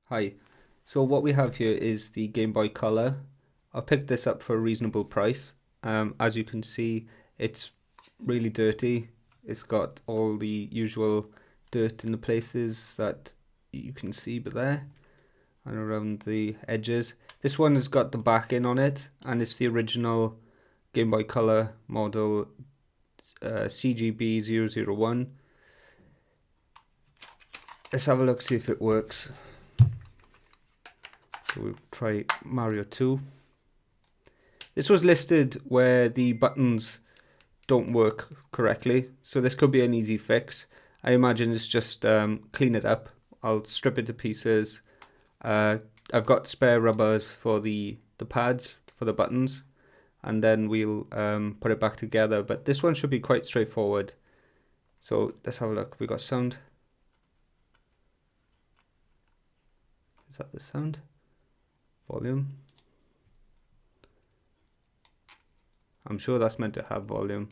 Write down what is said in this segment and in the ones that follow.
Hi, so what we have here is the Gameboy Color. I picked this up for a reasonable price. As you can see, it's really dirty. It's got all the usual dirt in the places that you can see but there and around the edges. This one has got the backing on it, and it's the original Gameboy Color model CGB001. Let's have a look, see if it works. So we'll try Mario 2. This was listed where the buttons don't work correctly, so this could be an easy fix. I imagine it's just clean it up. I'll strip it to pieces. I've got spare rubbers for the pads for the buttons, and then we'll put it back together. But this one should be quite straightforward. So let's have a look. We got sound. Is that the sound? Volume. I'm sure that's meant to have volume.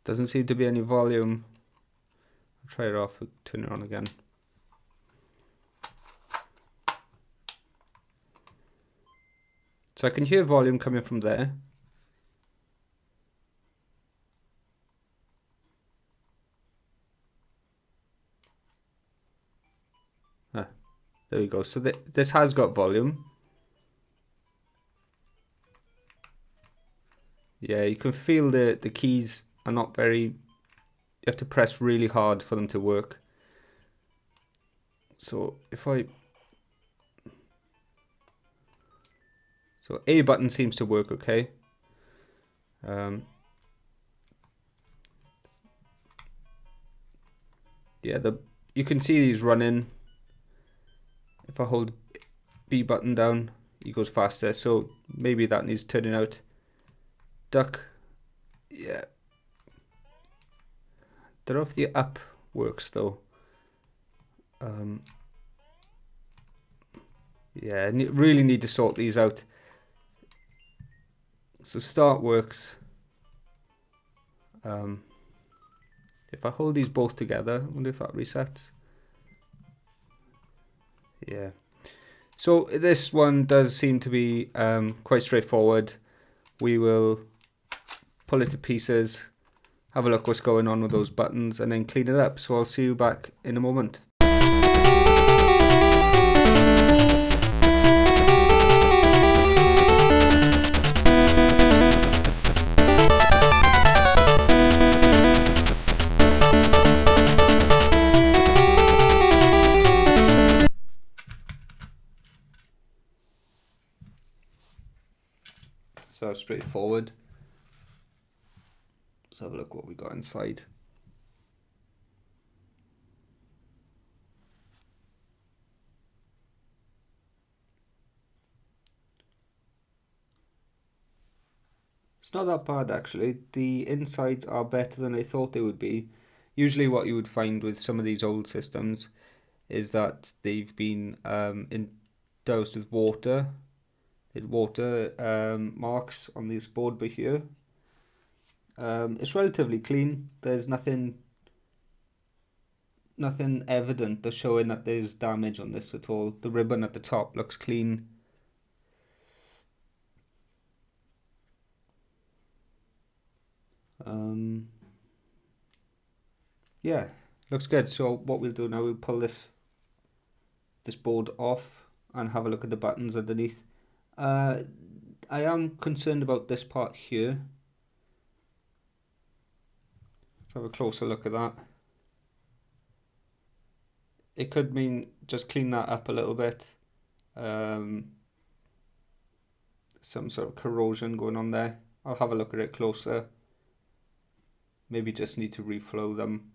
Doesn't seem to be any volume. I'll try it off, turn it on again. So I can hear volume coming from there. There we go. So this has got volume. Yeah, you can feel the keys are not very... You have to press really hard for them to work. So if I... So A button seems to work okay. Yeah, you can see these running. If I hold B button down, he goes faster. So maybe that needs turning out. Duck. Yeah. Don't know if the up works though. Yeah, really need to sort these out. So start works. If I hold these both together, I wonder if that resets. Yeah. So this one does seem to be quite straightforward. We will pull it to pieces, have a look what's going on with those buttons, and then clean it up. So I'll see you back in a moment. So straightforward. Let's have a look what we got inside. It's not that bad actually. The insides are better than I thought they would be. Usually what you would find with some of these old systems is that they've been doused with water. Water marks on this board by here. It's relatively clean. There's nothing evident that's showing that there's damage on this at all. The ribbon at the top looks clean. Yeah, looks good. So what we'll do now, we'll pull this board off and have a look at the buttons underneath. I am concerned about this part here. Let's have a closer look at that. It could mean just clean that up a little bit. Some sort of corrosion going on there. I'll have a look at it closer. Maybe just need to reflow them.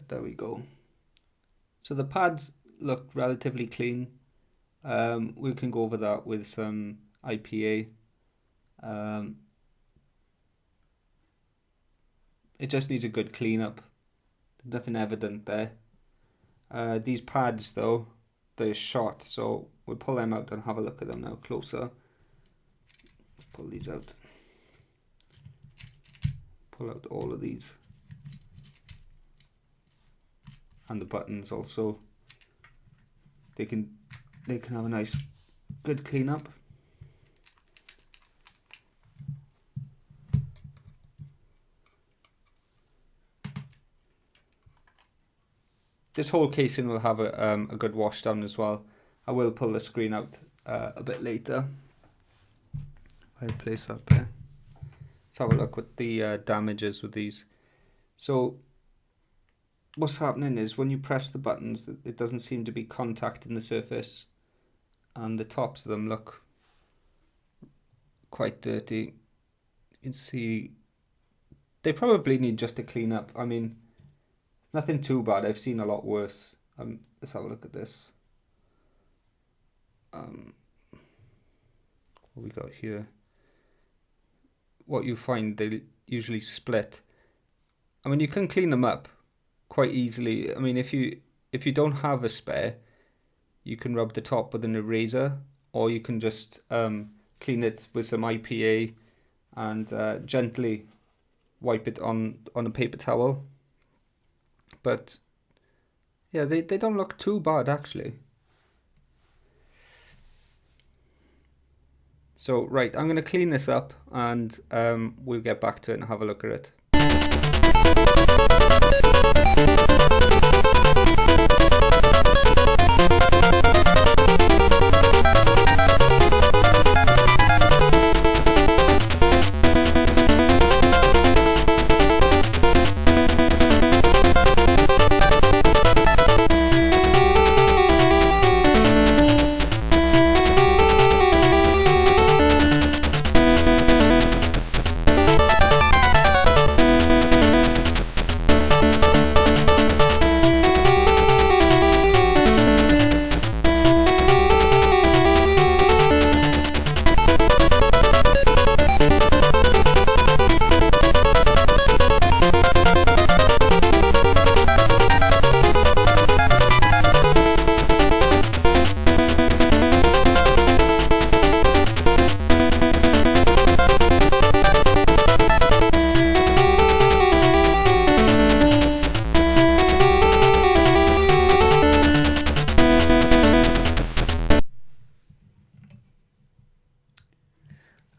there we go. So the pads look relatively clean. We can go over that with some IPA. It just needs a good cleanup. There's nothing evident there. These pads though, they're shot, so we'll pull them out and have a look at them now closer. Pull these out. Pull out all of these. And the buttons also. They can have a nice good cleanup. This whole casing will have a good wash down as well. I will pull the screen out a bit later. I'll place that there. Let's have a look what the damage is with these. So what's happening is when you press the buttons, it doesn't seem to be contacting the surface, and the tops of them look quite dirty. You can see they probably need just a clean up. I mean, it's nothing too bad. I've seen a lot worse. Let's have a look at this. What we got here? What you find, they usually split. I mean, you can clean them up quite easily. I mean, if you don't have a spare, you can rub the top with an eraser, or you can just clean it with some IPA and gently wipe it on a paper towel. But yeah, they don't look too bad actually. So right, I'm going to clean this up and we'll get back to it and have a look at it.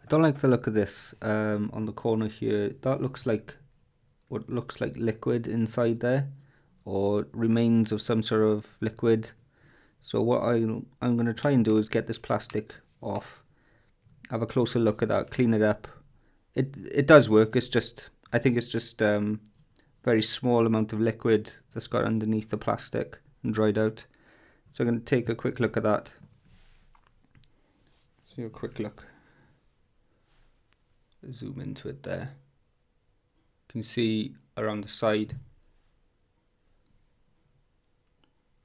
Don't like the look of this on the corner here. That looks like what looks like liquid inside there, or remains of some sort of liquid. So what I'm going to try and do is get this plastic off, have a closer look at that, clean it up. It does work. It's just, I think it's just very small amount of liquid that's got underneath the plastic and dried out. So I'm going to take a quick look at that. See a quick look. Zoom into it there. You can see around the side,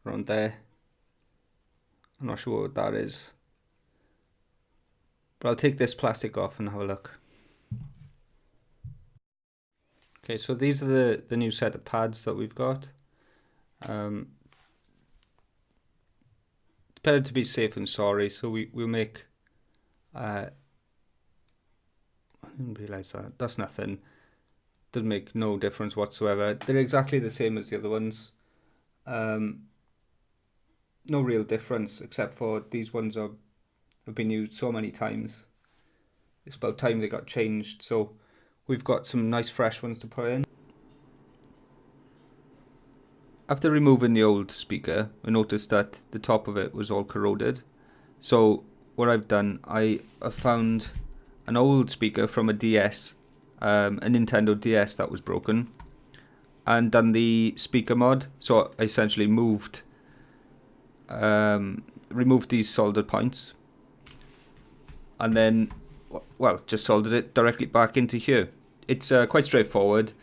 around there. I'm not sure what that is, but I'll take this plastic off and have a look. Okay, so these are the new set of pads that we've got. It's better to be safe than sorry, so we'll make I didn't realise that. That's nothing. Doesn't make no difference whatsoever. They're exactly the same as the other ones. No real difference, except for these ones have been used so many times. It's about time they got changed. So we've got some nice fresh ones to put in. After removing the old speaker, I noticed that the top of it was all corroded. So what I've done, I have found an old speaker from a DS, a Nintendo DS that was broken, and done the speaker mod. So I essentially removed these soldered points, and then, well, just soldered it directly back into here. It's quite straightforward.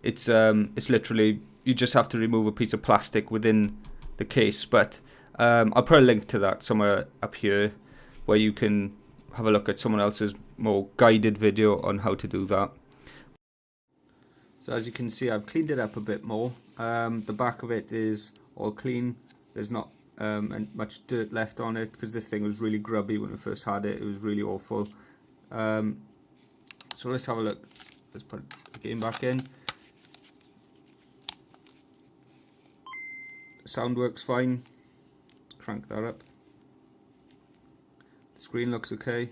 It's literally you just have to remove a piece of plastic within the case, but I'll put a link to that somewhere up here where you can have a look at someone else's more guided video on how to do that. So as you can see, I've cleaned it up a bit more. The back of it is all clean. There's not much dirt left on it because this thing was really grubby when I first had it. It was really awful. So let's have a look. Let's put the game back in. The sound works fine. Crank that up. The screen looks okay.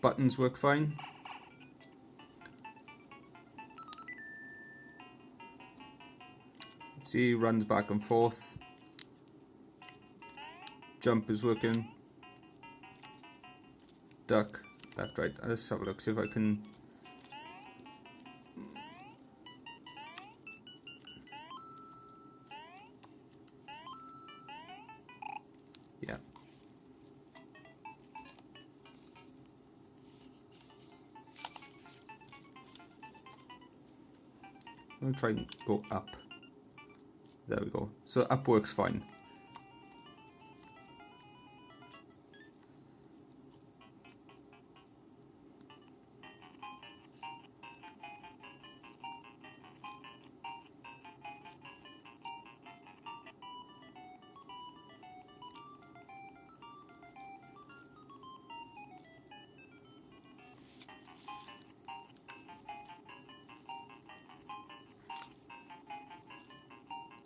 Buttons work fine. See, runs back and forth. Jump is working. Duck, left, right. Let's have a look, see if I can. Yeah. I'm going to try and go up. There we go. So up works fine.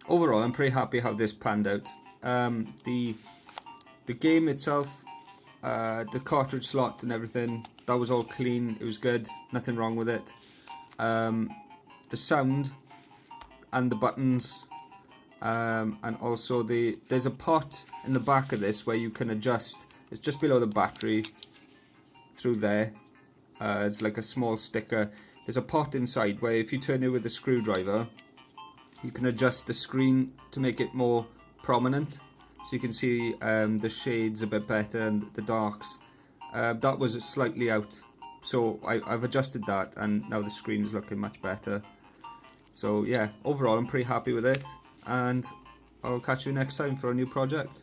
Overall, I'm pretty happy how this panned out. The game itself, the cartridge slot and everything, that was all clean. It was good. Nothing wrong with it. The sound and the buttons, and also there's a pot in the back of this where you can adjust. It's just below the battery. Through there, it's like a small sticker. There's a pot inside where if you turn it with a screwdriver, you can adjust the screen to make it more prominent, so you can see the shades a bit better and the darks. That was slightly out, so I've adjusted that, and now the screen is looking much better. So yeah, overall I'm pretty happy with it, and I'll catch you next time for a new project.